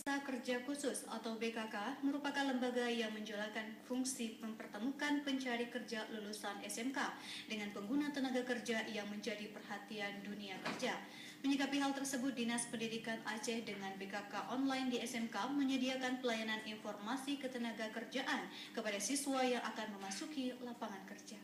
Bursa Kerja Khusus atau BKK merupakan lembaga yang menjalankan fungsi mempertemukan pencari kerja lulusan SMK dengan pengguna tenaga kerja yang menjadi perhatian dunia kerja. Menyikapi hal tersebut, Dinas Pendidikan Aceh dengan BKK online di SMK menyediakan pelayanan informasi ketenaga kerjaan kepada siswa yang akan memasuki lapangan kerja.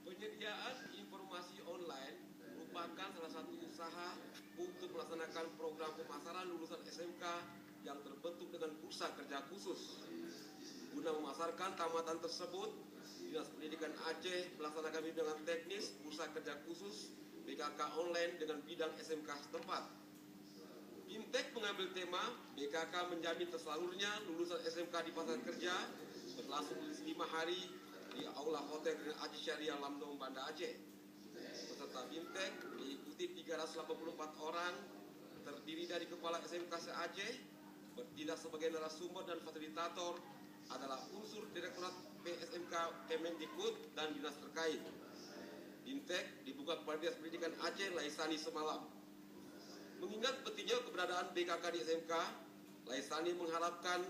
Penyediaan informasi online merupakan salah satu usaha untuk melaksanakan program pemasaran lulusan SMK yang terbentuk dengan Bursa Kerja Khusus. Guna memasarkan tamatan tersebut, Dinas Pendidikan Aceh melaksanakan bimbingan teknis Bursa Kerja Khusus BKK online dengan bidang SMK setempat. BIMTEK mengambil tema BKK menjamin tersalurnya lulusan SMK di pasar kerja berlangsung 5 hari di Aula Hotel Grand Aceh Syariah Lamdong, Banda Aceh. Peserta BIMTEK diikuti 384 orang, terdiri dari kepala SMK se-Aceh, bertindak sebagai narasumber dan fasilitator adalah unsur Direktorat PSMK Kemendikbud dan dinas terkait. BIMTEK dibuka kepada Dinas Pendidikan Aceh Laisani semalam. Mengingat pentingnya keberadaan BKK di SMK, Laisani mengharapkan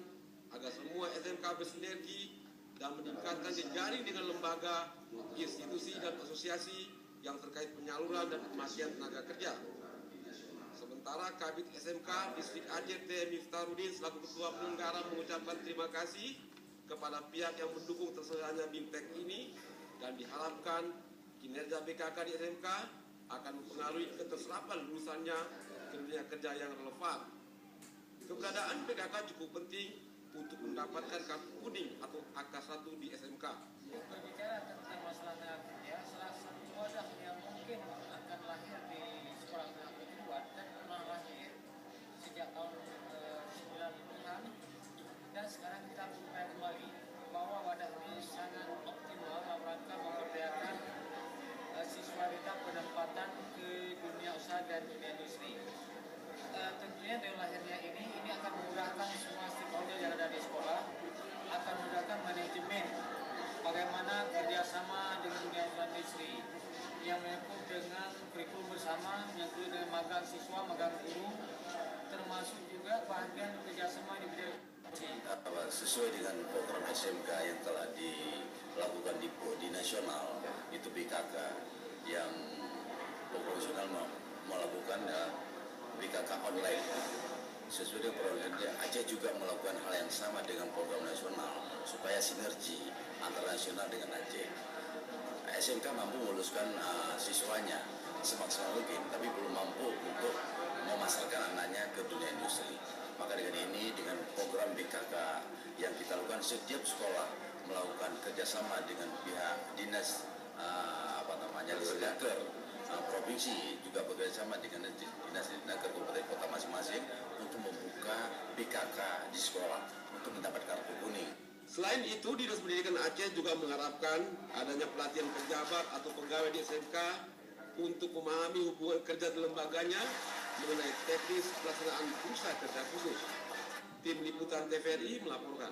agar semua SMK bersinergi dan meningkatkan jejaring dengan lembaga, institusi, dan asosiasi yang terkait penyaluran dan pemakaian tenaga kerja. Sementara Kabid SMK Distrik Aceh T. Miftarudin selaku Ketua Penyelenggara mengucapkan terima kasih kepada pihak yang mendukung terselenggaranya BIMTEK ini dan diharapkan kinerja BKK di SMK akan mempengaruhi keterserapan lulusannya ke dunia kerja yang relevan. Keberadaan BKK cukup penting untuk mendapatkan kartu kuning atau AK1 di SMK. Berbicara tentang masalah tenaga kerja, salah satu wadah yang mungkin akan lahir di sekolah tenaga kejuruan dan pernah lahir sejak tahun 90-an dan sekarang kita berupaya kembali bahwa wadah ini sangat optimal dalam rangka memberdayakan siswa kita penempatan ke dunia usaha dan dunia industri. Tentunya dengan lahirnya ini akan memudahkan semua stakeholder yang ada di sekolah, akan memudahkan manajemen bagaimana kerjasama dengan dunia usaha industri yang menyangkut dengan kurikulum bersama, menyangkut dengan magang siswa, magang guru, termasuk juga bagian kerjasama di bidang sesuai dengan program SMK yang telah dilakukan di Prodi Nasional, itu BKK yang profesional melakukan BKK online. Sesuai dengan program Aceh juga melakukan hal yang sama dengan program nasional supaya sinergi antara nasional dengan Aceh. SMK mampu meluluskan siswanya semaksimal mungkin, tapi belum mampu untuk memasarkan anaknya ke dunia industri. Maka dengan ini, dengan program BKK yang kita lakukan, setiap sekolah melakukan kerjasama dengan pihak dinas Disnaker provinsi juga bekerjasama dengan dinas Disnaker kabupaten kota masing-masing untuk membuka BKK di sekolah untuk mendapat kartu kuning. Selain itu, Dinas Pendidikan Aceh juga mengharapkan adanya pelatihan pejabat atau pegawai di SMK untuk memahami hubungan kerja di lembaganya mengenai teknis pelaksanaan Bursa Kerja Khusus. Tim Liputan TVRI melaporkan.